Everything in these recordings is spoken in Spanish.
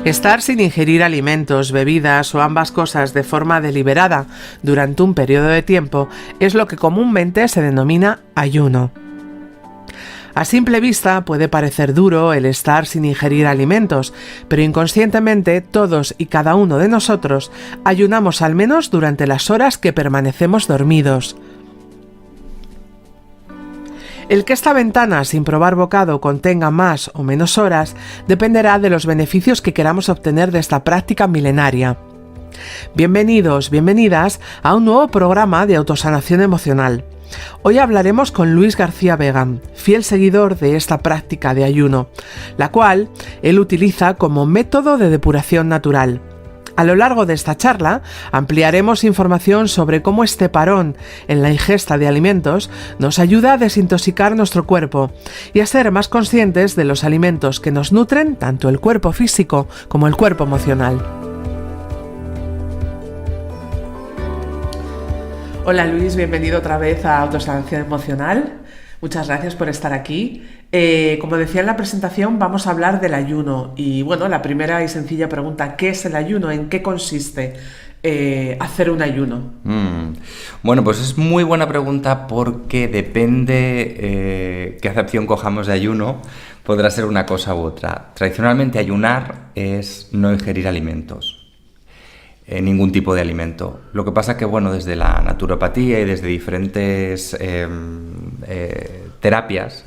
Estar sin ingerir alimentos, bebidas o ambas cosas de forma deliberada durante un periodo de tiempo es lo que comúnmente se denomina ayuno. A simple vista puede parecer duro el estar sin ingerir alimentos, pero inconscientemente todos y cada uno de nosotros ayunamos al menos durante las horas que permanecemos dormidos. El que esta ventana sin probar bocado contenga más o menos horas dependerá de los beneficios que queramos obtener de esta práctica milenaria. Bienvenidos, bienvenidas a un nuevo programa de autosanación emocional. Hoy hablaremos con Luis García Vega, fiel seguidor de esta práctica de ayuno, la cual él utiliza como método de depuración natural. A lo largo de esta charla ampliaremos información sobre cómo este parón en la ingesta de alimentos nos ayuda a desintoxicar nuestro cuerpo y a ser más conscientes de los alimentos que nos nutren tanto el cuerpo físico como el cuerpo emocional. Hola Luis, bienvenido otra vez a Autosanación Emocional. Muchas gracias por estar aquí. Como decía en la presentación, vamos a hablar del ayuno. Y bueno, la primera y sencilla pregunta, ¿qué es el ayuno? ¿En qué consiste hacer un ayuno? Bueno, pues es muy buena pregunta porque depende qué acepción cojamos de ayuno, podrá ser una cosa u otra. Tradicionalmente ayunar es no ingerir alimentos. Ningún tipo de alimento. Lo que pasa que, bueno, desde la naturopatía y desde diferentes terapias,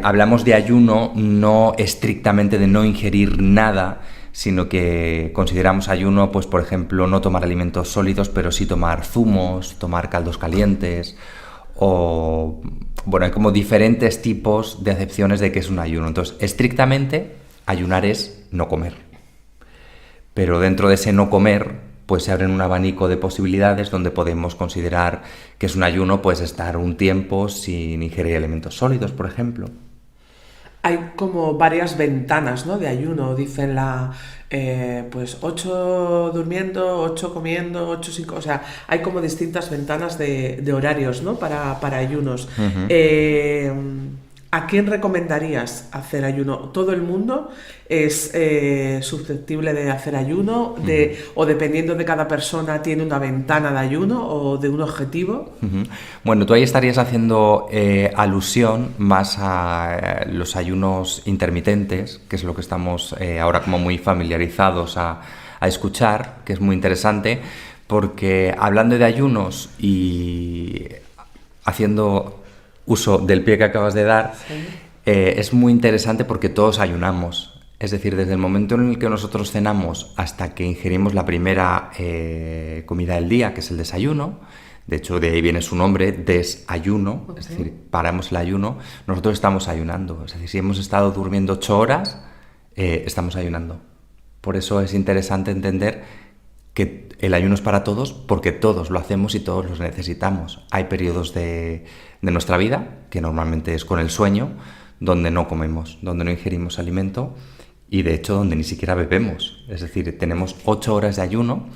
hablamos de ayuno no estrictamente de no ingerir nada, sino que consideramos ayuno, pues por ejemplo, no tomar alimentos sólidos, pero sí tomar zumos, tomar caldos calientes, o bueno, hay como diferentes tipos de acepciones de qué es un ayuno. Entonces, estrictamente, ayunar es no comer. Pero dentro de ese no comer, pues se abren un abanico de posibilidades donde podemos considerar que es un ayuno, pues estar un tiempo sin ingerir alimentos sólidos, por ejemplo. Hay como varias ventanas, ¿no?, de ayuno. Dicen pues 8 durmiendo, 8 comiendo, 8 sin... O sea, hay como distintas ventanas de horarios, ¿no?, para ayunos. Uh-huh. ¿A quién recomendarías hacer ayuno? ¿Todo el mundo es susceptible de hacer ayuno? ¿O dependiendo de cada persona tiene una ventana de ayuno o de un objetivo? Uh-huh. Bueno, tú ahí estarías haciendo alusión más a los ayunos intermitentes, que es lo que estamos ahora como muy familiarizados a escuchar, que es muy interesante, porque hablando de ayunos y haciendo uso del pie que acabas de dar, sí. Es muy interesante porque todos ayunamos. Es decir, desde el momento en el que nosotros cenamos hasta que ingerimos la primera comida del día, que es el desayuno, de hecho de ahí viene su nombre, desayuno, okay. Es decir, paramos el ayuno, nosotros estamos ayunando. Es decir, si hemos estado durmiendo 8 horas, estamos ayunando. Por eso es interesante entender que el ayuno es para todos porque todos lo hacemos y todos los necesitamos. Hay periodos de nuestra vida, que normalmente es con el sueño, donde no comemos, donde no ingerimos alimento y de hecho donde ni siquiera bebemos. Es decir, tenemos 8 horas de ayuno.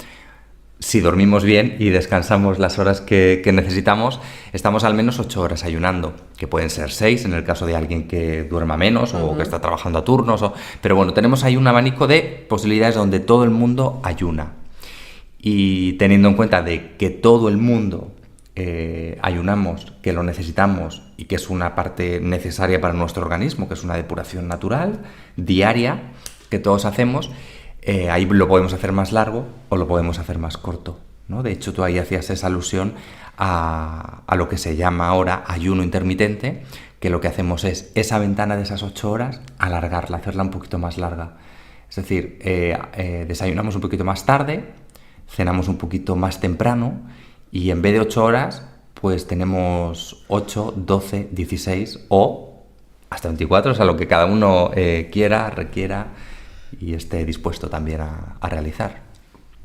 Si dormimos bien y descansamos las horas que necesitamos, estamos al menos 8 horas ayunando, que pueden ser 6 en el caso de alguien que duerma menos o que está trabajando a turnos. Pero bueno, tenemos ahí un abanico de posibilidades donde todo el mundo ayuna. Y teniendo en cuenta de que todo el mundo ayunamos, que lo necesitamos y que es una parte necesaria para nuestro organismo, que es una depuración natural, diaria, que todos hacemos, ahí lo podemos hacer más largo o lo podemos hacer más corto, ¿no? De hecho, tú ahí hacías esa alusión a lo que se llama ahora ayuno intermitente, que lo que hacemos es esa ventana de esas 8 horas, alargarla, hacerla un poquito más larga. Es decir, desayunamos un poquito más tarde, cenamos un poquito más temprano y en vez de 8 horas, pues tenemos 8, 12, 16 o hasta 24, o sea, lo que cada uno quiera, requiera y esté dispuesto también a realizar.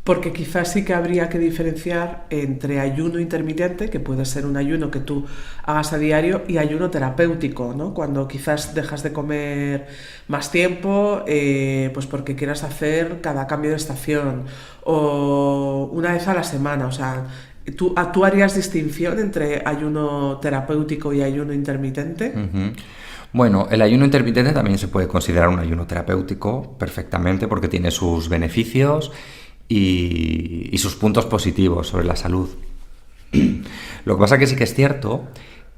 Porque quizás sí que habría que diferenciar entre ayuno intermitente, que puede ser un ayuno que tú hagas a diario, y ayuno terapéutico, ¿no? Cuando quizás dejas de comer más tiempo, pues porque quieras hacer cada cambio de estación, o una vez a la semana. O sea, ¿tú harías distinción entre ayuno terapéutico y ayuno intermitente? Uh-huh. Bueno, el ayuno intermitente también se puede considerar un ayuno terapéutico perfectamente porque tiene sus beneficios y sus puntos positivos sobre la salud. Lo que pasa es que sí que es cierto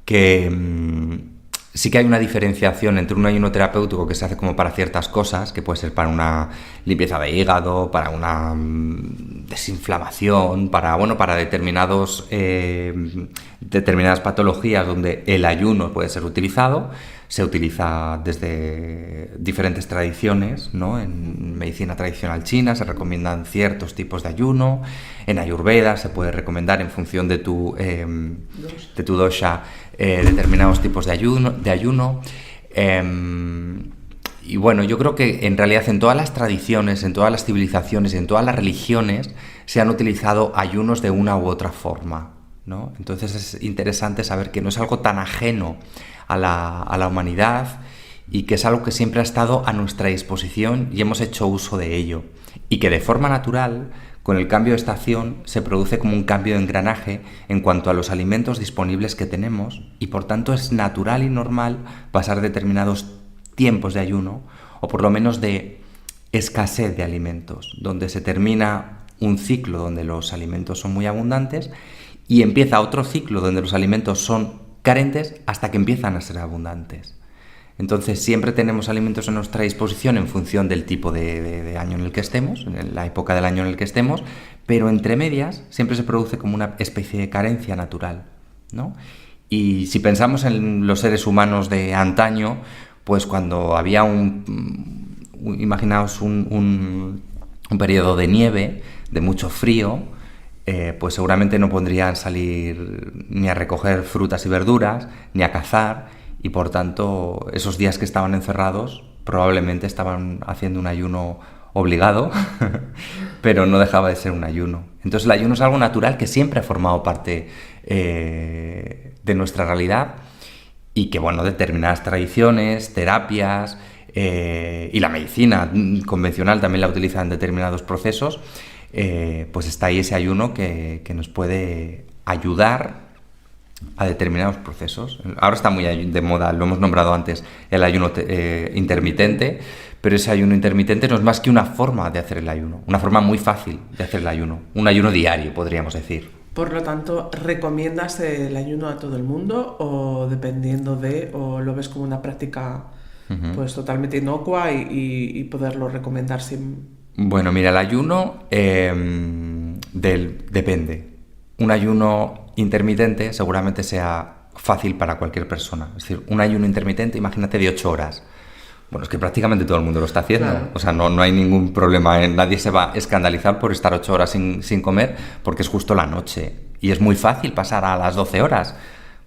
que sí que hay una diferenciación entre un ayuno terapéutico que se hace como para ciertas cosas, que puede ser para una limpieza de hígado, para una desinflamación, para determinadas patologías donde el ayuno puede ser utilizado. Se utiliza desde diferentes tradiciones, ¿no? En medicina tradicional china se recomiendan ciertos tipos de ayuno. En Ayurveda se puede recomendar en función de tu dosha determinados tipos de ayuno. Y bueno, yo creo que en realidad en todas las tradiciones, en todas las civilizaciones, en todas las religiones se han utilizado ayunos de una u otra forma, ¿no? Entonces es interesante saber que no es algo tan ajeno a la humanidad y que es algo que siempre ha estado a nuestra disposición y hemos hecho uso de ello. Y que de forma natural, con el cambio de estación, se produce como un cambio de engranaje en cuanto a los alimentos disponibles que tenemos y por tanto es natural y normal pasar determinados tiempos de ayuno o por lo menos de escasez de alimentos, donde se termina un ciclo donde los alimentos son muy abundantes y empieza otro ciclo donde los alimentos son carentes hasta que empiezan a ser abundantes. Entonces siempre tenemos alimentos a nuestra disposición en función del tipo de año en el que estemos, en la época del año en el que estemos, pero entre medias siempre se produce como una especie de carencia natural, ¿no? Y si pensamos en los seres humanos de antaño, pues cuando había imaginaos un periodo de nieve, de mucho frío, pues seguramente no podrían salir ni a recoger frutas y verduras, ni a cazar, y por tanto esos días que estaban encerrados probablemente estaban haciendo un ayuno obligado, pero no dejaba de ser un ayuno. Entonces el ayuno es algo natural que siempre ha formado parte de nuestra realidad y que, bueno, determinadas tradiciones, terapias y la medicina convencional también la utiliza en determinados procesos. Pues está ahí ese ayuno que nos puede ayudar a determinados procesos. Ahora está muy de moda, lo hemos nombrado antes, el ayuno intermitente, pero ese ayuno intermitente no es más que una forma de hacer el ayuno, una forma muy fácil de hacer el ayuno, un ayuno diario, podríamos decir. Por lo tanto, ¿recomiendas el ayuno a todo el mundo o o lo ves como una práctica pues totalmente inocua y poderlo recomendar sin... Bueno, mira, el ayuno depende. Un ayuno intermitente seguramente sea fácil para cualquier persona. Es decir, un ayuno intermitente, imagínate, de 8 horas. Bueno, es que prácticamente todo el mundo lo está haciendo. Claro. O sea, no hay ningún problema. Nadie se va a escandalizar por estar 8 horas sin comer porque es justo la noche. Y es muy fácil pasar a las 12 horas.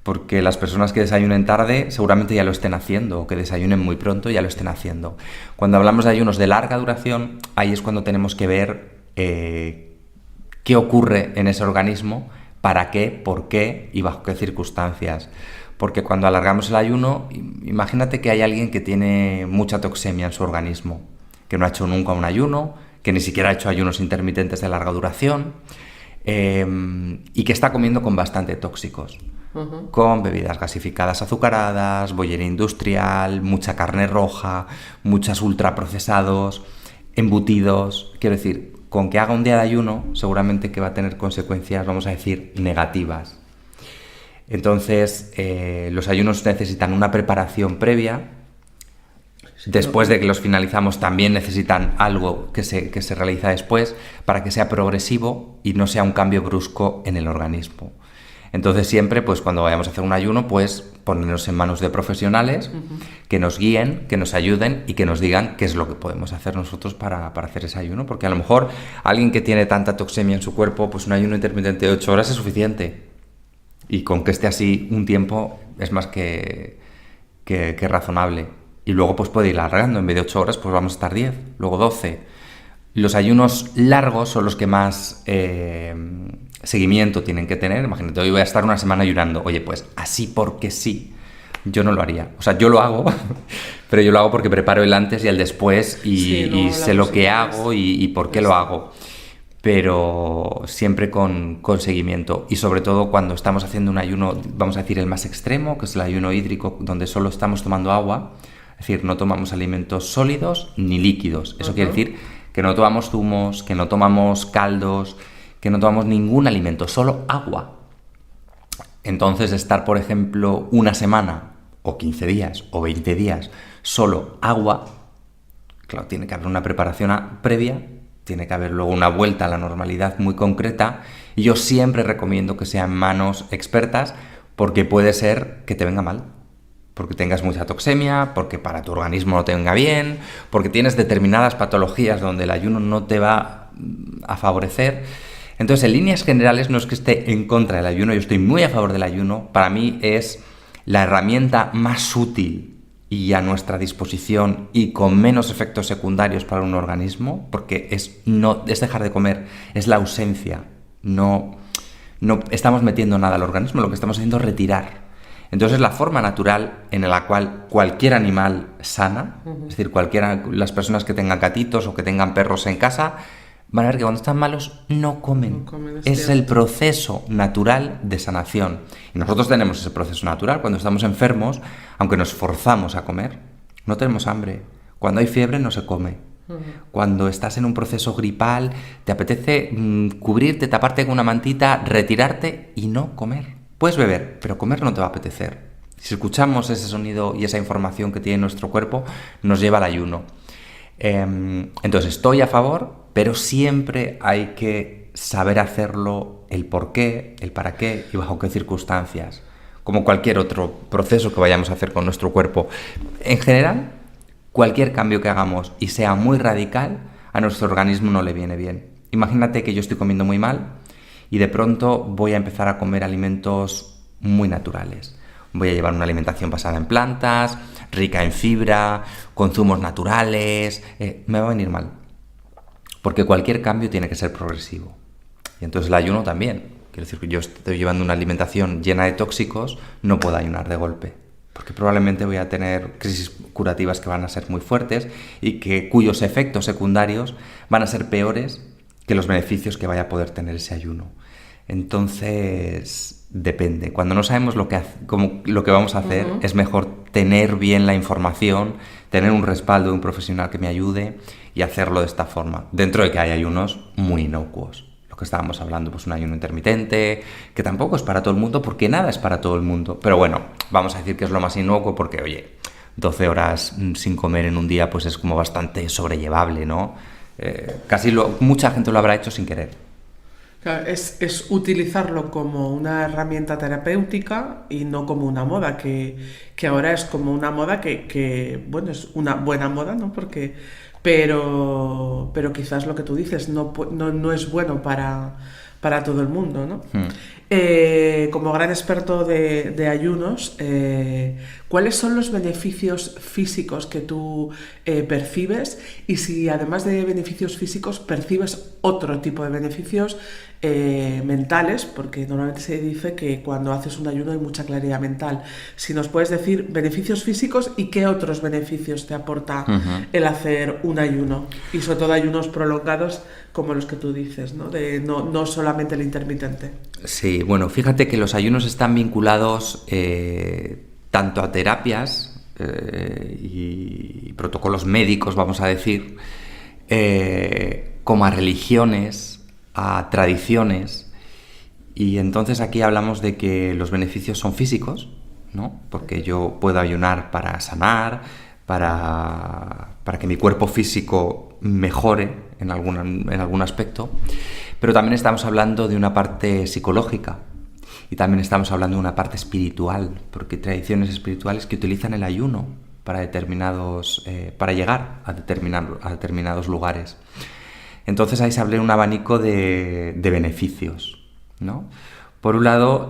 Porque las personas que desayunen tarde seguramente ya lo estén haciendo, o que desayunen muy pronto ya lo estén haciendo. Cuando hablamos de ayunos de larga duración, ahí es cuando tenemos que ver qué ocurre en ese organismo, para qué, por qué y bajo qué circunstancias. Porque cuando alargamos el ayuno, imagínate que hay alguien que tiene mucha toxemia en su organismo, que no ha hecho nunca un ayuno, que ni siquiera ha hecho ayunos intermitentes de larga duración, y que está comiendo con bastante tóxicos. Con bebidas gasificadas azucaradas, bollería industrial, mucha carne roja, muchos ultraprocesados, embutidos. Quiero decir, con que haga un día de ayuno, seguramente que va a tener consecuencias, vamos a decir, negativas. Entonces, los ayunos necesitan una preparación previa. Después de que los finalizamos, también necesitan algo que se realiza después para que sea progresivo y no sea un cambio brusco en el organismo. Entonces siempre, pues cuando vayamos a hacer un ayuno, pues ponernos en manos de profesionales que nos guíen, que nos ayuden y que nos digan qué es lo que podemos hacer nosotros para hacer ese ayuno. Porque a lo mejor alguien que tiene tanta toxemia en su cuerpo, pues un ayuno intermitente de 8 horas es suficiente. Y con que esté así un tiempo es más que razonable. Y luego pues puede ir alargando, en vez de 8 horas pues vamos a estar 10, luego 12. Los ayunos largos son los que más seguimiento tienen que tener. Imagínate, hoy voy a estar una semana ayunando. Oye, pues así porque sí, yo no lo haría. O sea, yo lo hago, pero yo lo hago porque preparo el antes y el después y sé lo que hago y por qué lo hago. pero siempre con seguimiento. Y sobre todo cuando estamos haciendo un ayuno, vamos a decir el más extremo, que es el ayuno hídrico, donde solo estamos tomando agua, es decir, no tomamos alimentos sólidos ni líquidos. Eso quiere decir que no tomamos zumos, que no tomamos caldos, que no tomamos ningún alimento, solo agua. Entonces estar, por ejemplo, una semana o 15 días o 20 días solo agua, claro, tiene que haber una preparación previa, tiene que haber luego una vuelta a la normalidad muy concreta, y yo siempre recomiendo que sean manos expertas, porque puede ser que te venga mal, porque tengas mucha toxemia, porque para tu organismo no te venga bien, porque tienes determinadas patologías donde el ayuno no te va a favorecer. Entonces, en líneas generales, no es que esté en contra del ayuno, yo estoy muy a favor del ayuno. Para mí es la herramienta más útil y a nuestra disposición y con menos efectos secundarios para un organismo, porque es dejar de comer, es la ausencia. No estamos metiendo nada al organismo, lo que estamos haciendo es retirar. Entonces, la forma natural en la cual cualquier animal sana, es decir, las personas que tengan gatitos o que tengan perros en casa, van a ver que cuando están malos no comen. Es el proceso natural de sanación. Y nosotros tenemos ese proceso natural. Cuando estamos enfermos, aunque nos forzamos a comer, no tenemos hambre. Cuando hay fiebre no se come. Cuando estás en un proceso gripal, te apetece cubrirte, taparte con una mantita, retirarte y no comer. Puedes beber, pero comer no te va a apetecer. Si escuchamos ese sonido y esa información que tiene nuestro cuerpo, nos lleva al ayuno. Entonces estoy a favor, pero siempre hay que saber hacerlo, el por qué, el para qué y bajo qué circunstancias, como cualquier otro proceso que vayamos a hacer con nuestro cuerpo. En general, cualquier cambio que hagamos y sea muy radical, a nuestro organismo no le viene bien. Imagínate que yo estoy comiendo muy mal y de pronto voy a empezar a comer alimentos muy naturales. Voy a llevar una alimentación basada en plantas, rica en fibra, con zumos naturales. Me va a venir mal. Porque cualquier cambio tiene que ser progresivo. Y entonces el ayuno también. Quiero decir que yo estoy llevando una alimentación llena de tóxicos, no puedo ayunar de golpe. Porque probablemente voy a tener crisis curativas que van a ser muy fuertes y cuyos efectos secundarios van a ser peores que los beneficios que vaya a poder tener ese ayuno. Entonces, depende. Cuando no sabemos lo que vamos a hacer, es mejor tener bien la información, tener un respaldo de un profesional que me ayude y hacerlo de esta forma. Dentro de que hay ayunos muy inocuos. Lo que estábamos hablando, pues un ayuno intermitente, que tampoco es para todo el mundo, porque nada es para todo el mundo. Pero bueno, vamos a decir que es lo más inocuo porque, oye, 12 horas sin comer en un día, pues es como bastante sobrellevable, ¿no? Mucha gente lo habrá hecho sin querer. Claro, es utilizarlo como una herramienta terapéutica y no como una moda, que ahora es como una moda que bueno, es una buena moda, ¿no? Pero quizás lo que tú dices no es bueno para todo el mundo, ¿no? Como gran experto de ayunos, ¿cuáles son los beneficios físicos que tú percibes? Y si además de beneficios físicos percibes otro tipo de beneficios mentales, porque normalmente se dice que cuando haces un ayuno hay mucha claridad mental. Si nos puedes decir beneficios físicos y qué otros beneficios te aporta el hacer un ayuno, y sobre todo ayunos prolongados como los que tú dices, ¿no? No solamente el intermitente. Sí, bueno, fíjate que los ayunos están vinculados tanto a terapias y protocolos médicos, vamos a decir, como a religiones, a tradiciones. Y entonces aquí hablamos de que los beneficios son físicos, ¿no? Porque yo puedo ayunar para sanar, para que mi cuerpo físico mejore en algún aspecto, pero también estamos hablando de una parte psicológica y también estamos hablando de una parte espiritual, porque hay tradiciones espirituales que utilizan el ayuno para llegar a determinados lugares. Entonces ahí se habla de un abanico de beneficios, ¿no? Por un lado,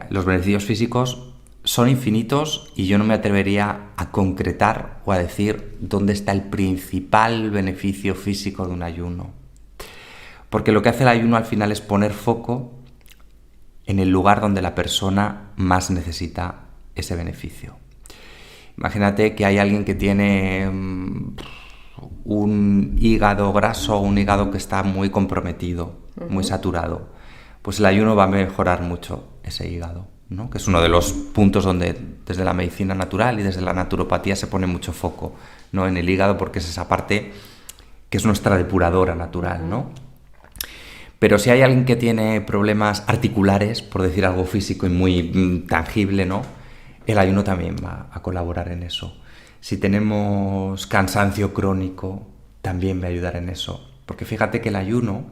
los beneficios físicos son infinitos y yo no me atrevería a concretar o a decir dónde está el principal beneficio físico de un ayuno. Porque lo que hace el ayuno al final es poner foco en el lugar donde la persona más necesita ese beneficio. Imagínate que hay alguien que tiene un hígado graso o un hígado que está muy comprometido, muy saturado, pues el ayuno va a mejorar mucho ese hígado, ¿no? Que es uno de los puntos donde desde la medicina natural y desde la naturopatía se pone mucho foco, ¿no? En el hígado, porque es esa parte que es nuestra depuradora natural, ¿no? Pero si hay alguien que tiene problemas articulares, por decir algo físico y muy tangible, ¿no? El ayuno también va a colaborar en eso. Si tenemos cansancio crónico, también va a ayudar en eso. Porque fíjate que el ayuno,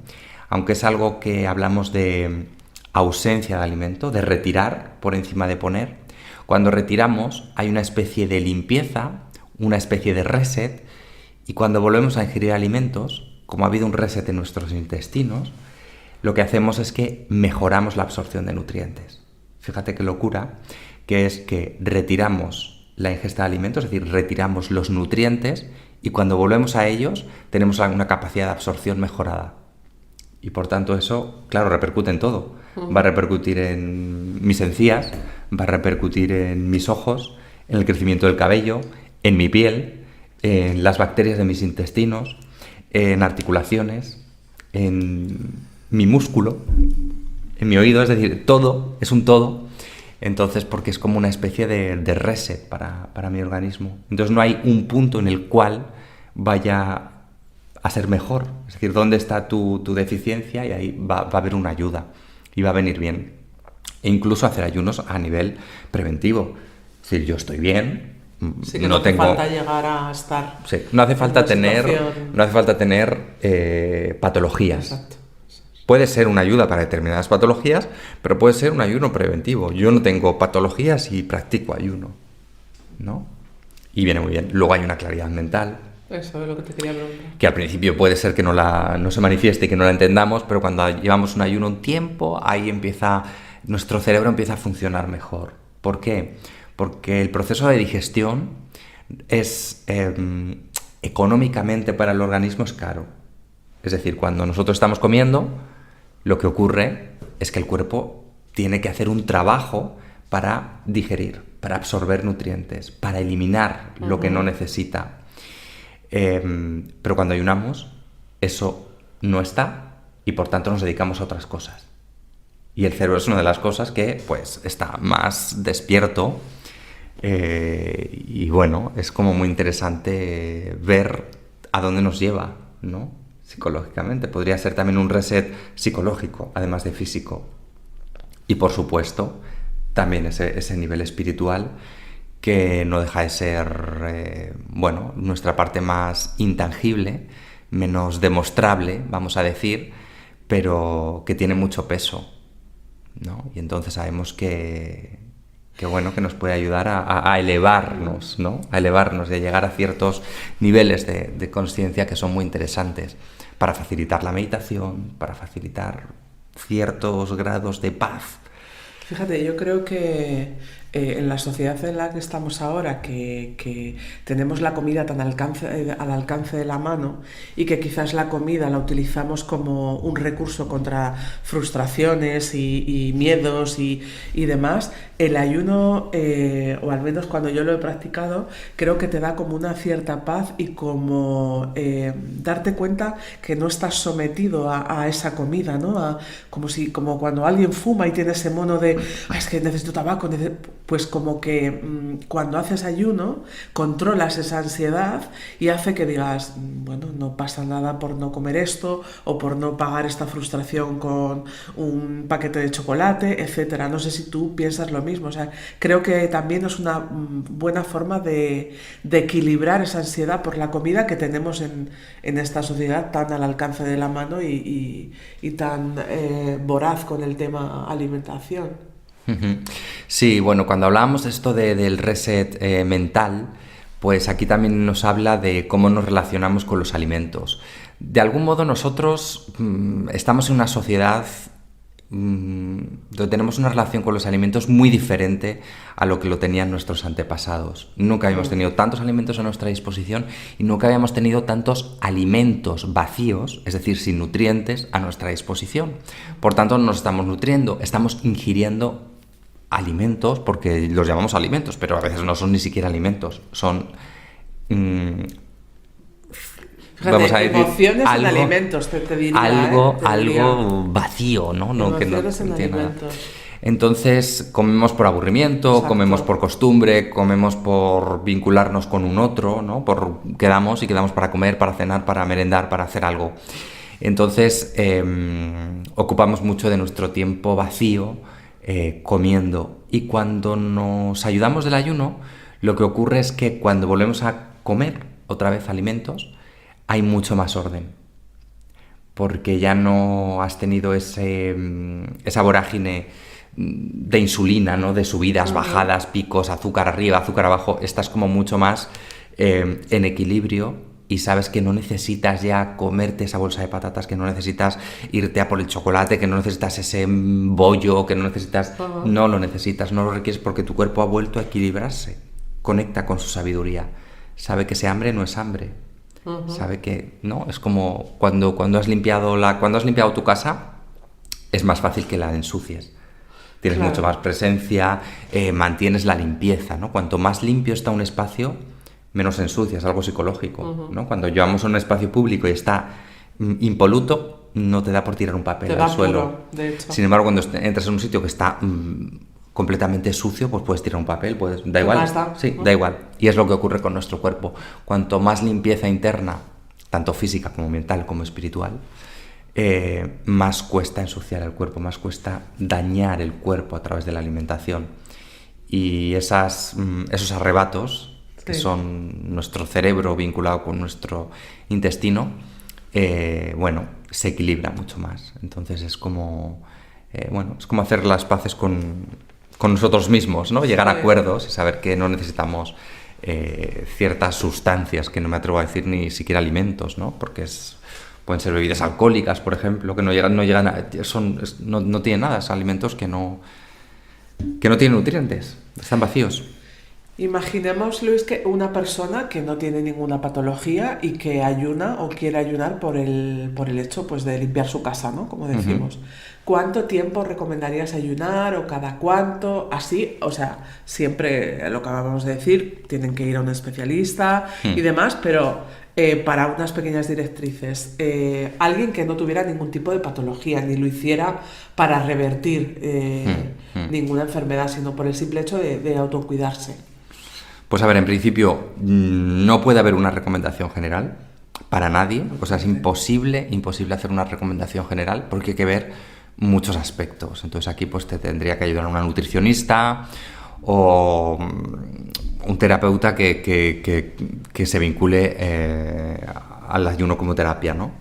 aunque es algo que hablamos de ausencia de alimento, de retirar por encima de poner, cuando retiramos hay una especie de limpieza, una especie de reset, y cuando volvemos a ingerir alimentos, como ha habido un reset en nuestros intestinos, lo que hacemos es que mejoramos la absorción de nutrientes. Fíjate qué locura, que es que retiramos la ingesta de alimentos, es decir, retiramos los nutrientes y cuando volvemos a ellos tenemos una capacidad de absorción mejorada. Y por tanto eso, claro, repercute en todo. Va a repercutir en mis encías, va a repercutir en mis ojos, en el crecimiento del cabello, en mi piel, en las bacterias de mis intestinos, en articulaciones, en mi músculo, en mi oído, es decir, todo, es un todo. Entonces, porque es como una especie de reset para mi organismo. Entonces no hay un punto en el cual vaya a ser mejor. Es decir, ¿dónde está tu deficiencia? Y ahí va a haber una ayuda y va a venir bien. E incluso hacer ayunos a nivel preventivo. Es decir, yo estoy bien, sí, que no hace falta llegar a estar... Sí, no hace falta tener patologías. Exacto. Puede ser una ayuda para determinadas patologías, pero puede ser un ayuno preventivo. Yo no tengo patologías y practico ayuno, ¿no? Y viene muy bien. Luego hay una claridad mental. Eso es lo que te quería preguntar. Que al principio puede ser que no se manifieste y que no la entendamos, pero cuando llevamos un ayuno un tiempo, ahí nuestro cerebro empieza a funcionar mejor. ¿Por qué? Porque el proceso de digestión es económicamente para el organismo es caro. Es decir, cuando nosotros estamos comiendo, lo que ocurre es que el cuerpo tiene que hacer un trabajo para digerir, para absorber nutrientes, para eliminar lo que no necesita. Pero cuando ayunamos, eso no está y por tanto nos dedicamos a otras cosas. Y el cerebro es una de las cosas que pues está más despierto y bueno, es como muy interesante ver a dónde nos lleva, ¿no? Psicológicamente. Podría ser también un reset psicológico, además de físico. Y por supuesto, también ese nivel espiritual que no deja de ser, nuestra parte más intangible, menos demostrable, vamos a decir, pero que tiene mucho peso, ¿no? Y entonces sabemos que nos puede ayudar a elevarnos, ¿no? A elevarnos y a llegar a ciertos niveles de consciencia que son muy interesantes para facilitar la meditación, para facilitar ciertos grados de paz. Fíjate, yo creo que en la sociedad en la que estamos ahora, que tenemos la comida tan al alcance de la mano y que quizás la comida la utilizamos como un recurso contra frustraciones y miedos y demás, el ayuno, o al menos cuando yo lo he practicado, creo que te da como una cierta paz y como darte cuenta que no estás sometido a esa comida, ¿no? Como cuando alguien fuma y tiene ese mono de es que necesito tabaco, pues como que cuando haces ayuno controlas esa ansiedad y hace que digas, bueno, no pasa nada por no comer esto o por no pagar esta frustración con un paquete de chocolate, etcétera. No sé si tú piensas lo mismo. O sea, creo que también es una buena forma de equilibrar esa ansiedad por la comida que tenemos en esta sociedad tan al alcance de la mano y tan voraz con el tema alimentación. Sí, bueno, cuando hablábamos de esto del reset mental, pues aquí también nos habla de cómo nos relacionamos con los alimentos. De algún modo nosotros estamos en una sociedad donde tenemos una relación con los alimentos muy diferente a lo que lo tenían nuestros antepasados. Nunca habíamos tenido tantos alimentos a nuestra disposición y nunca habíamos tenido tantos alimentos vacíos, es decir, sin nutrientes, a nuestra disposición. Por tanto, nos estamos nutriendo, estamos ingiriendo alimentos, porque los llamamos alimentos, pero a veces no son ni siquiera alimentos, son Fíjate, vamos a decir, emociones algo, en alimentos, te diría. algo vacío, ¿no? Que no Emociones en tiene nada. alimentos. Entonces comemos por aburrimiento, Exacto. comemos por costumbre, comemos por vincularnos con un otro, ¿no? Quedamos para comer, para cenar, para merendar, para hacer algo. Entonces ocupamos mucho de nuestro tiempo vacío comiendo, y cuando nos ayudamos del ayuno, lo que ocurre es que cuando volvemos a comer otra vez alimentos, hay mucho más orden, porque ya no has tenido esa vorágine de insulina, ¿no? De subidas, bajadas, picos, azúcar arriba, azúcar abajo. Estás como mucho más en equilibrio, y sabes que no necesitas ya comerte esa bolsa de patatas, que no necesitas irte a por el chocolate, que no necesitas ese bollo, que no necesitas... No lo necesitas, no lo requieres, porque tu cuerpo ha vuelto a equilibrarse. Conecta con su sabiduría. Sabe que ese hambre no es hambre. Sabe que... No, es como cuando has limpiado tu casa, es más fácil que la ensucies. Tienes mucho más presencia, mantienes la limpieza, ¿no? Cuanto más limpio está un espacio, menos ensucias, algo psicológico, ¿no? Cuando llevamos a un espacio público y está impoluto, no te da por tirar un papel al suelo. Puro, de hecho. Sin embargo, cuando entras en un sitio que está completamente sucio, pues puedes tirar un papel, da igual. Sí, da igual. Y es lo que ocurre con nuestro cuerpo. Cuanto más limpieza interna, tanto física como mental como espiritual, más cuesta ensuciar el cuerpo, más cuesta dañar el cuerpo a través de la alimentación. Y esos arrebatos, que son nuestro cerebro vinculado con nuestro intestino, se equilibra mucho más. Entonces es como hacer las paces con nosotros mismos, ¿no? Llegar a acuerdos y saber que no necesitamos ciertas sustancias, que no me atrevo a decir ni siquiera alimentos, ¿no? Porque pueden ser bebidas alcohólicas, por ejemplo, que no tienen nada, son alimentos que no tienen nutrientes, están vacíos. Imaginemos, Luis, que una persona que no tiene ninguna patología y que ayuna o quiere ayunar por el hecho, pues, de limpiar su casa, ¿no? Como decimos. ¿Cuánto tiempo recomendarías ayunar, o cada cuánto? Así, o sea, siempre lo que acabamos de decir, tienen que ir a un especialista y demás, pero para unas pequeñas directrices, alguien que no tuviera ningún tipo de patología, ni lo hiciera para revertir ninguna enfermedad, sino por el simple hecho de autocuidarse. Pues a ver, en principio no puede haber una recomendación general para nadie, o sea, es imposible hacer una recomendación general, porque hay que ver muchos aspectos. Entonces aquí pues te tendría que ayudar una nutricionista o un terapeuta que se vincule al ayuno como terapia, ¿no?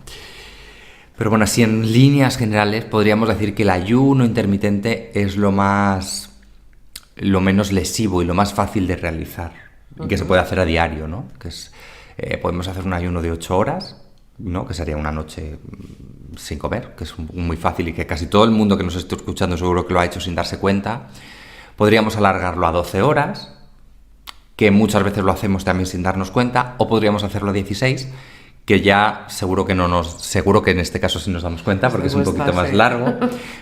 Pero bueno, así en líneas generales podríamos decir que el ayuno intermitente es lo menos lesivo y lo más fácil de realizar, y que se puede hacer a diario, ¿no? Podemos hacer un ayuno de 8 horas, ¿no? Que sería una noche sin comer, que es muy fácil y que casi todo el mundo que nos esté escuchando seguro que lo ha hecho sin darse cuenta. Podríamos alargarlo a 12 horas, que muchas veces lo hacemos también sin darnos cuenta, o podríamos hacerlo a 16, que ya seguro que en este caso sí nos damos cuenta, porque es un poquito más largo.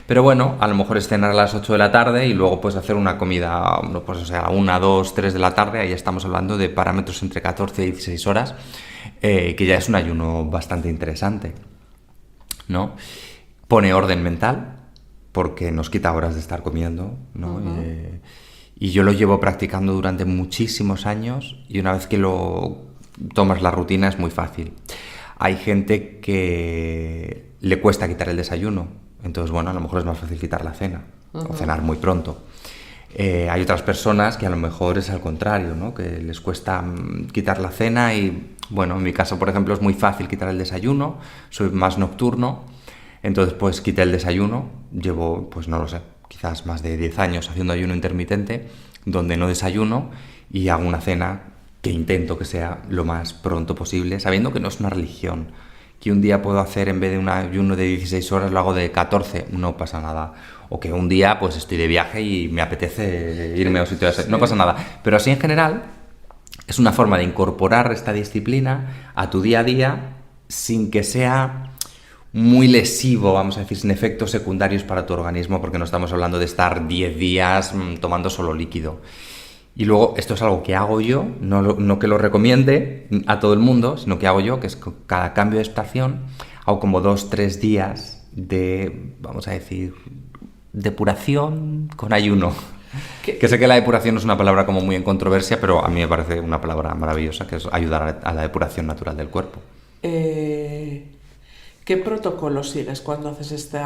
Pero bueno, a lo mejor es cenar a las 8 de la tarde y luego pues hacer una comida, pues, o sea, a 1, 2, 3 de la tarde. Ahí estamos hablando de parámetros entre 14 y 16 horas, que ya es un ayuno bastante interesante, ¿no? Pone orden mental, porque nos quita horas de estar comiendo, ¿no? Y yo lo llevo practicando durante muchísimos años, y una vez que lo tomas la rutina es muy fácil. Hay gente que le cuesta quitar el desayuno, entonces bueno, a lo mejor es más fácil quitar la cena o cenar muy pronto. Hay otras personas que a lo mejor es al contrario, ¿no? Que les cuesta quitar la cena, y bueno, en mi caso por ejemplo es muy fácil quitar el desayuno, soy más nocturno, entonces pues quité el desayuno. Llevo, pues no lo sé, quizás más de 10 años haciendo ayuno intermitente, donde no desayuno y hago una cena que intento que sea lo más pronto posible, sabiendo que no es una religión, que un día puedo hacer, en vez de un ayuno de 16 horas, lo hago de 14, no pasa nada. O que un día pues estoy de viaje y me apetece irme a un sitio de no pasa nada. Pero así en general es una forma de incorporar esta disciplina a tu día a día sin que sea muy lesivo, vamos a decir, sin efectos secundarios para tu organismo, porque no estamos hablando de estar 10 días tomando solo líquido. Y luego, esto es algo que hago yo, no que lo recomiende a todo el mundo, sino que hago yo, que es que cada cambio de estación hago como 2-3 días de, vamos a decir, depuración con ayuno. Que sé que la depuración es una palabra como muy en controversia, pero a mí me parece una palabra maravillosa, que es ayudar a la depuración natural del cuerpo. ¿Qué protocolo sigues cuando haces este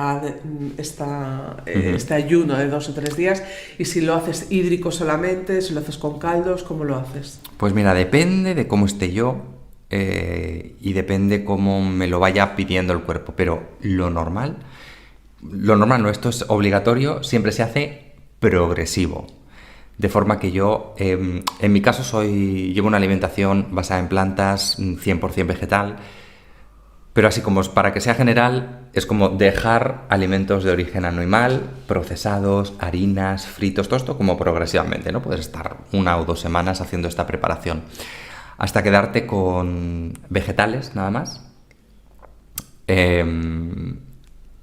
ayuno de 2 o 3 días? Y si lo haces hídrico solamente, si lo haces con caldos, ¿cómo lo haces? Pues mira, depende de cómo esté yo y depende cómo me lo vaya pidiendo el cuerpo. Pero lo normal no, esto es obligatorio, siempre se hace progresivo. De forma que yo, en mi caso, llevo una alimentación basada en plantas, 100% vegetal. Pero así como para que sea general, es como dejar alimentos de origen animal, procesados, harinas, fritos, todo esto como progresivamente, ¿no? Puedes estar 1 o 2 semanas haciendo esta preparación hasta quedarte con vegetales nada más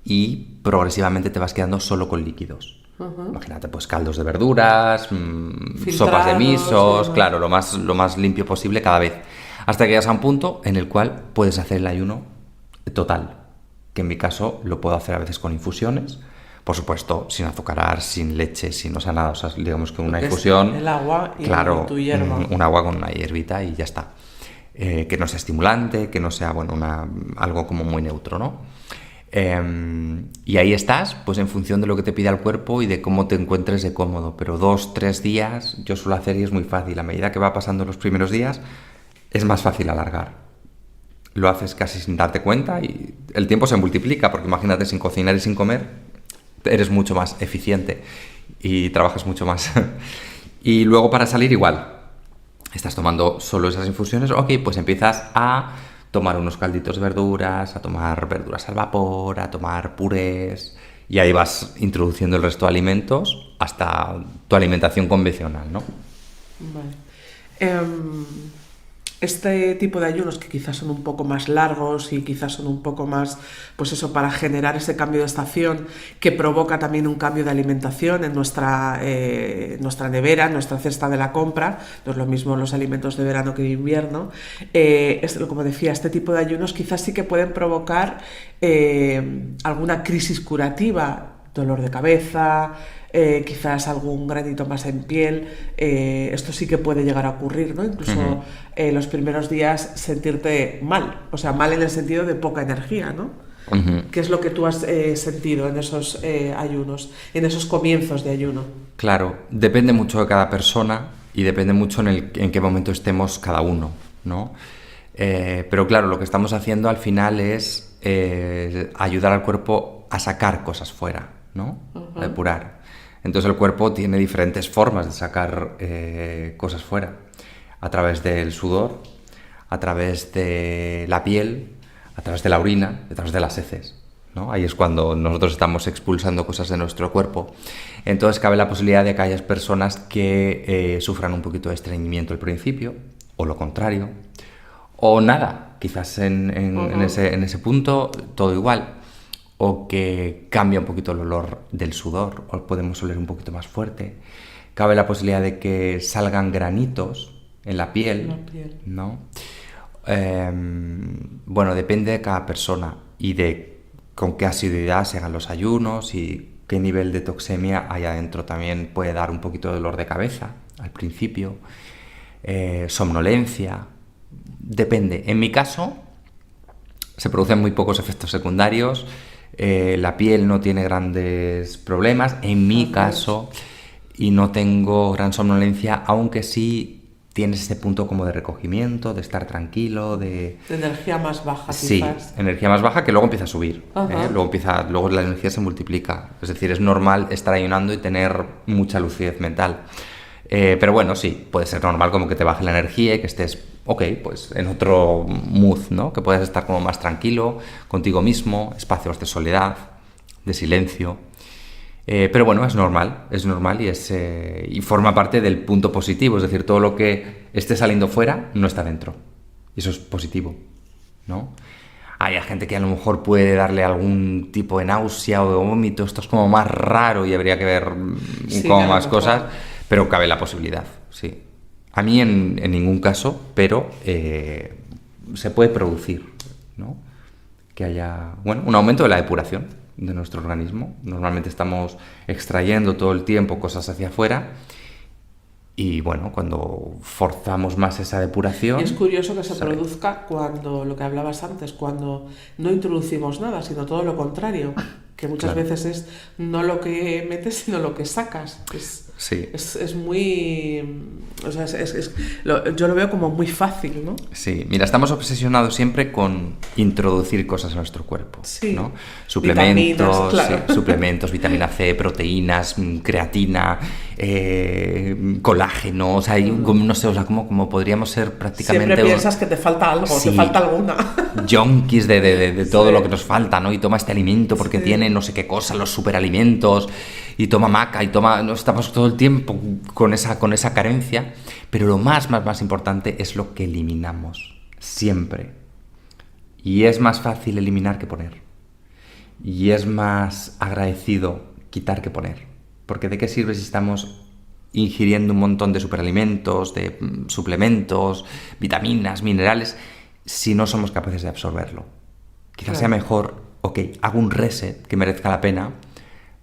y progresivamente te vas quedando solo con líquidos. Imagínate, pues caldos de verduras, sopas de misos, claro, lo más limpio posible cada vez, hasta que llegas a un punto en el cual puedes hacer el ayuno total, que en mi caso lo puedo hacer a veces con infusiones, por supuesto, sin azucarar, sin leche, sin, o sea, nada, o sea, digamos que una infusión, el agua y claro, tu hierba. Un agua con una hierbita y ya está, que no sea estimulante, que no sea, bueno, algo como muy neutro, ¿no? Y ahí estás, pues en función de lo que te pida el cuerpo y de cómo te encuentres de cómodo, pero 2-3 días yo suelo hacer y es muy fácil, a medida que va pasando los primeros días es más fácil alargar. Lo haces casi sin darte cuenta y el tiempo se multiplica, porque imagínate, sin cocinar y sin comer, eres mucho más eficiente y trabajas mucho más. Y luego para salir igual, estás tomando solo esas infusiones, ok, pues empiezas a tomar unos calditos de verduras, a tomar verduras al vapor, a tomar purés, y ahí vas introduciendo el resto de alimentos hasta tu alimentación convencional, ¿no? Vale. Este tipo de ayunos que quizás son un poco más largos y quizás son un poco más, pues eso, para generar ese cambio de estación que provoca también un cambio de alimentación en nuestra nevera, en nuestra cesta de la compra, no es lo mismo los alimentos de verano que de invierno, como decía, este tipo de ayunos quizás sí que pueden provocar alguna crisis curativa, dolor de cabeza, quizás algún granito más en piel, esto sí que puede llegar a ocurrir, ¿no? Incluso los primeros días sentirte mal, o sea, mal en el sentido de poca energía, ¿no? ¿Qué es lo que tú has sentido en esos ayunos, en esos comienzos de ayuno? Claro, depende mucho de cada persona y depende mucho en qué momento estemos cada uno, ¿no? Pero claro, lo que estamos haciendo al final es ayudar al cuerpo a sacar cosas fuera, ¿no? A depurar. Entonces el cuerpo tiene diferentes formas de sacar cosas fuera, a través del sudor, a través de la piel, a través de la orina, a través de las heces, ¿no? Ahí es cuando nosotros estamos expulsando cosas de nuestro cuerpo. Entonces cabe la posibilidad de que haya personas que sufran un poquito de estreñimiento al principio, o lo contrario, o nada, quizás en ese punto todo igual. O que cambia un poquito el olor del sudor, o podemos oler un poquito más fuerte. Cabe la posibilidad de que salgan granitos en la piel, ¿no? Bueno, depende de cada persona y de con qué asiduidad se hagan los ayunos y qué nivel de toxemia hay adentro. También puede dar un poquito de dolor de cabeza al principio, somnolencia, depende. En mi caso, se producen muy pocos efectos secundarios. La piel no tiene grandes problemas, en mi caso, y no tengo gran somnolencia, aunque sí tienes ese punto como de recogimiento, de estar tranquilo, de energía más baja, sí, quizás. Energía más baja que luego empieza a subir, luego la energía se multiplica, es decir, es normal estar ayunando y tener mucha lucidez mental. Pero bueno, sí, puede ser normal como que te baje la energía y que estés, pues en otro mood, ¿no? Que puedas estar como más tranquilo contigo mismo, espacios de soledad, de silencio. Pero bueno, es normal y forma parte del punto positivo, es decir, todo lo que esté saliendo fuera no está dentro. Y eso es positivo, ¿no? Hay gente que a lo mejor puede darle algún tipo de náusea o de vómito, esto es como más raro y habría que ver como más cosas. Pero cabe la posibilidad. sí. A mí en ningún caso, pero se puede producir, ¿no? Que haya, bueno, un aumento de la depuración de nuestro organismo. Normalmente estamos extrayendo todo el tiempo cosas hacia afuera y, bueno, cuando forzamos más esa depuración... Y es curioso que se produzca cuando, lo que hablabas antes, cuando no introducimos nada, sino todo lo contrario, que muchas veces es no lo que metes, sino lo que sacas. Es muy... O sea, yo lo veo como muy fácil, ¿no? Sí, mira, estamos obsesionados siempre con introducir cosas a nuestro cuerpo, sí. ¿no? Suplementos, vitaminas, claro. Sí, suplementos, vitamina C, proteínas, creatina, colágeno, o sea, no sé, o sea, como podríamos ser prácticamente... Siempre piensas que te falta algo, sí, te falta alguna. Junkies de todo lo que nos falta, ¿no? Y toma este alimento porque tiene no sé qué cosa, los superalimentos, y toma maca, no estamos todo el tiempo con esa carencia, pero lo más importante es lo que eliminamos, siempre. Y es más fácil eliminar que poner. Y es más agradecido quitar que poner. Porque ¿de qué sirve si estamos ingiriendo un montón de superalimentos, de suplementos, vitaminas, minerales, si no somos capaces de absorberlo? Quizás sea mejor, hago un reset que merezca la pena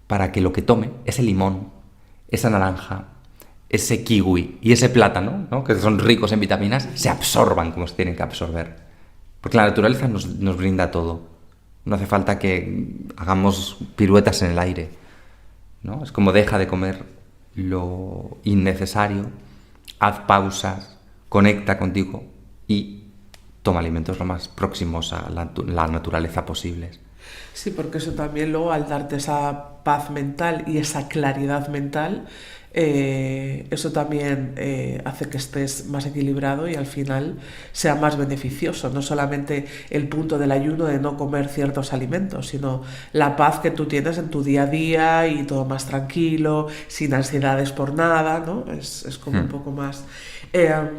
para que lo que tome, ese limón, esa naranja, ese kiwi y ese plátano, ¿no? Que son ricos en vitaminas, se absorban como se tienen que absorber. Porque la naturaleza nos brinda todo. No hace falta que hagamos piruetas en el aire, ¿no? Es como deja de comer lo innecesario, haz pausas, conecta contigo y toma alimentos lo más próximos a la naturaleza posibles. Sí, porque eso también luego, al darte esa paz mental y esa claridad mental, eso también hace que estés más equilibrado y al final sea más beneficioso. No solamente el punto del ayuno de no comer ciertos alimentos, sino la paz que tú tienes en tu día a día y todo más tranquilo, sin ansiedades por nada, ¿no? Es como un poco más...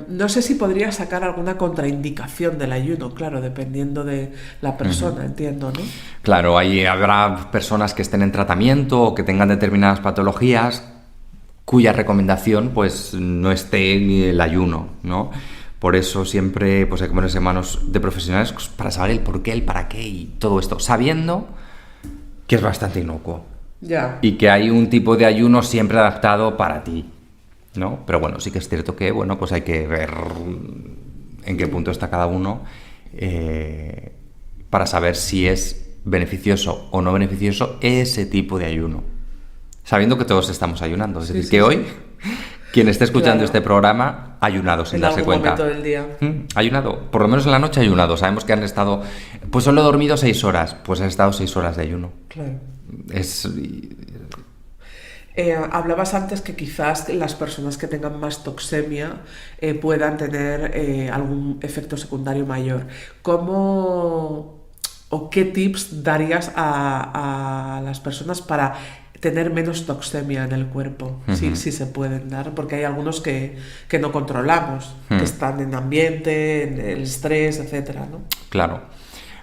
no sé si podría sacar alguna contraindicación del ayuno, claro, dependiendo de la persona, entiendo, ¿no? Claro, habrá personas que estén en tratamiento o que tengan determinadas patologías cuya recomendación pues no esté ni el ayuno, ¿no? Por eso siempre pues hay que ponerse en manos de profesionales para saber el por qué, el para qué y todo esto, sabiendo que es bastante inocuo. Ya. Y que hay un tipo de ayuno siempre adaptado para ti, ¿no? Pero bueno, sí que es cierto que, bueno, pues hay que ver en qué punto está cada uno para saber si es beneficioso o no beneficioso ese tipo de ayuno. Sabiendo que todos estamos ayunando. Es decir, que hoy, quien esté escuchando este programa, ha ayunado sin darse cuenta. En algún momento del día. Ayunado. Por lo menos en la noche ha ayunado. Sabemos que han estado... Pues solo he dormido 6 horas. Pues han estado 6 horas de ayuno. Claro. Es... Hablabas antes que quizás las personas que tengan más toxemia puedan tener algún efecto secundario mayor. ¿Cómo o qué tips darías a las personas para tener menos toxemia en el cuerpo? Sí, sí se pueden dar, porque hay algunos que no controlamos, que están en ambiente, en el estrés, etcétera, ¿no? Claro.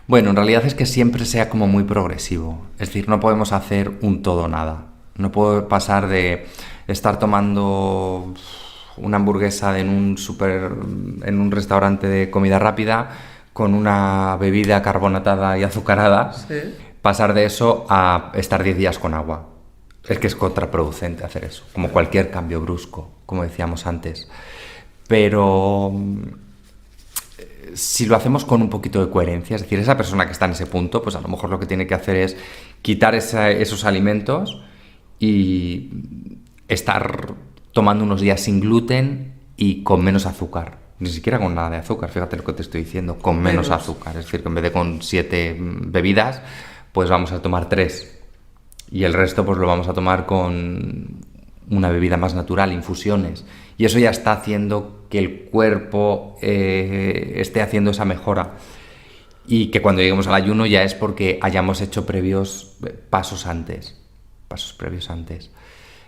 Bueno, en realidad es que siempre sea como muy progresivo. Es decir, no podemos hacer un todo o nada. No puedo pasar de estar tomando una hamburguesa en un restaurante de comida rápida con una bebida carbonatada y azucarada, pasar de eso a estar 10 días con agua. Es que es contraproducente hacer eso, como cualquier cambio brusco, como decíamos antes. Pero si lo hacemos con un poquito de coherencia, es decir, esa persona que está en ese punto, pues a lo mejor lo que tiene que hacer es quitar esos alimentos y estar tomando unos días sin gluten y con menos azúcar. Ni siquiera con nada de azúcar, fíjate lo que te estoy diciendo, con menos azúcar. Es decir, que en vez de con 7 bebidas, pues vamos a tomar 3. Y el resto pues lo vamos a tomar con una bebida más natural, infusiones. Y eso ya está haciendo que el cuerpo esté haciendo esa mejora. Y que cuando lleguemos al ayuno ya es porque hayamos hecho pasos previos antes.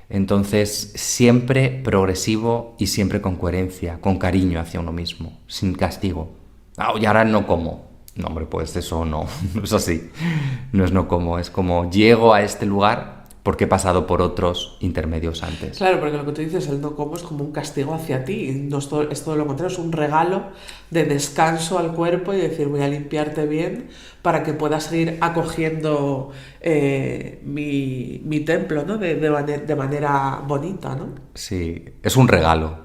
Entonces, siempre progresivo y siempre con coherencia, con cariño hacia uno mismo, sin castigo. Y ahora no como. No, hombre, pues eso no es así. No es no como, es como llego a este lugar porque he pasado por otros intermedios antes. Claro, porque lo que tú dices, el no como es como un castigo hacia ti, y no es todo lo contrario, es un regalo de descanso al cuerpo y decir, voy a limpiarte bien para que puedas seguir acogiendo mi templo, ¿no? De manera bonita, ¿no? Sí, es un regalo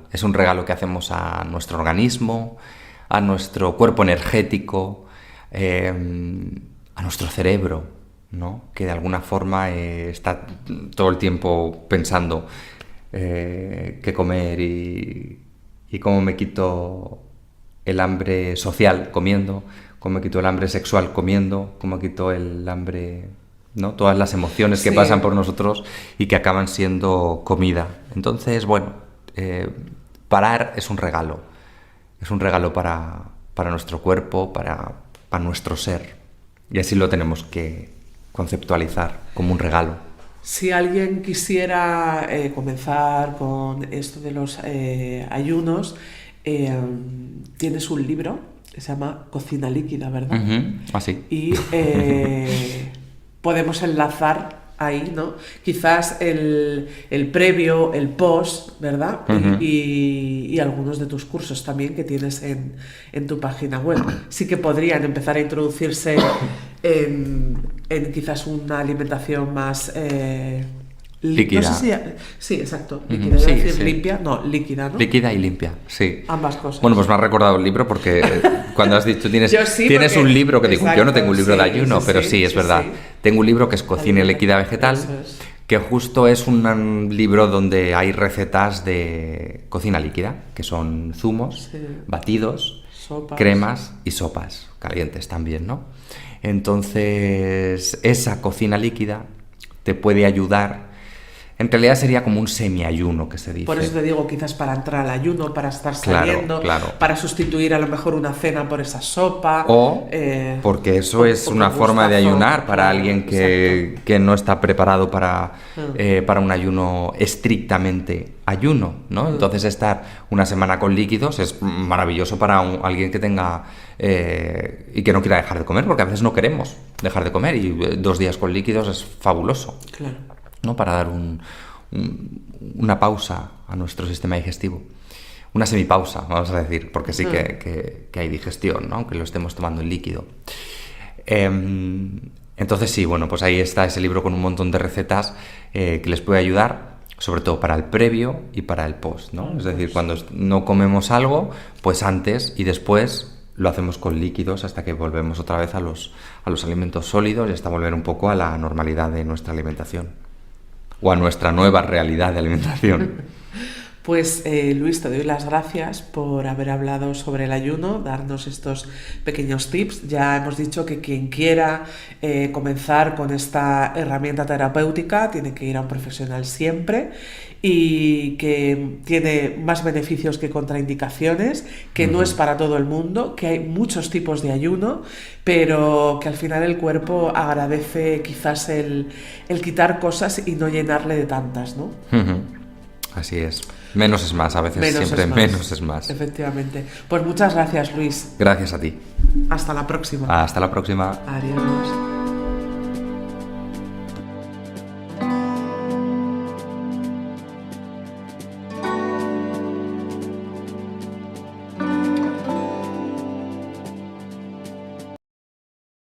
que hacemos a nuestro organismo, a nuestro cuerpo energético, a nuestro cerebro, ¿no? Que de alguna forma está todo el tiempo pensando qué comer y cómo me quito el hambre social comiendo, cómo me quito el hambre sexual comiendo, cómo me quito el hambre, ¿no? Todas las emociones que pasan por nosotros y que acaban siendo comida. Entonces, bueno, parar es un regalo para nuestro cuerpo, para nuestro ser, y así lo tenemos que conceptualizar como un regalo. Si alguien quisiera comenzar con esto de los ayunos, tienes un libro que se llama Cocina Líquida, ¿verdad? Así. Y podemos enlazar ahí, ¿no? Quizás el previo, el post, ¿verdad? Y algunos de tus cursos también que tienes en tu página web. Sí que podrían empezar a introducirse en quizás una alimentación más líquida. No sé sí, exacto. Líquida. Sí, decir sí. Limpia, no, líquida, ¿no? Líquida y limpia, sí. Ambas cosas. Bueno, pues me has recordado el libro porque cuando has dicho tienes un libro que digo, yo no tengo un libro de ayuno, pero sí, es verdad. Tengo un libro que es Cocina Líquida Vegetal, que justo es un libro donde hay recetas de cocina líquida, que son zumos, batidos, sopas, cremas y sopas, calientes también, ¿no? Entonces, esa cocina líquida te puede ayudar. En realidad sería como un semiayuno, que se dice. Por eso te digo, quizás para entrar al ayuno, para estar saliendo, para sustituir a lo mejor una cena por esa sopa. O porque eso es una forma de ayunar para alguien que no está preparado para un ayuno estrictamente ayuno, ¿no? Entonces estar una semana con líquidos es maravilloso para alguien que tenga y que no quiera dejar de comer, porque a veces no queremos dejar de comer y 2 días con líquidos es fabuloso. Claro. ¿No? Para dar una pausa a nuestro sistema digestivo. Una semipausa, vamos a decir, porque sí que hay digestión, ¿no? Aunque lo estemos tomando en líquido. Entonces sí, bueno, pues ahí está ese libro con un montón de recetas que les puede ayudar, sobre todo para el previo y para el post, ¿no? Es decir, cuando no comemos algo, pues antes y después lo hacemos con líquidos hasta que volvemos otra vez a los alimentos sólidos y hasta volver un poco a la normalidad de nuestra alimentación. O a nuestra nueva realidad de alimentación. Pues Luis, te doy las gracias por haber hablado sobre el ayuno, darnos estos pequeños tips. Ya hemos dicho que quien quiera comenzar con esta herramienta terapéutica tiene que ir a un profesional siempre y que tiene más beneficios que contraindicaciones, que no es para todo el mundo, que hay muchos tipos de ayuno, pero que al final el cuerpo agradece quizás el quitar cosas y no llenarle de tantas, ¿no? Así es. Menos es más, a veces menos es más. Efectivamente. Pues muchas gracias, Luis. Gracias a ti. Hasta la próxima. Hasta la próxima. Adiós.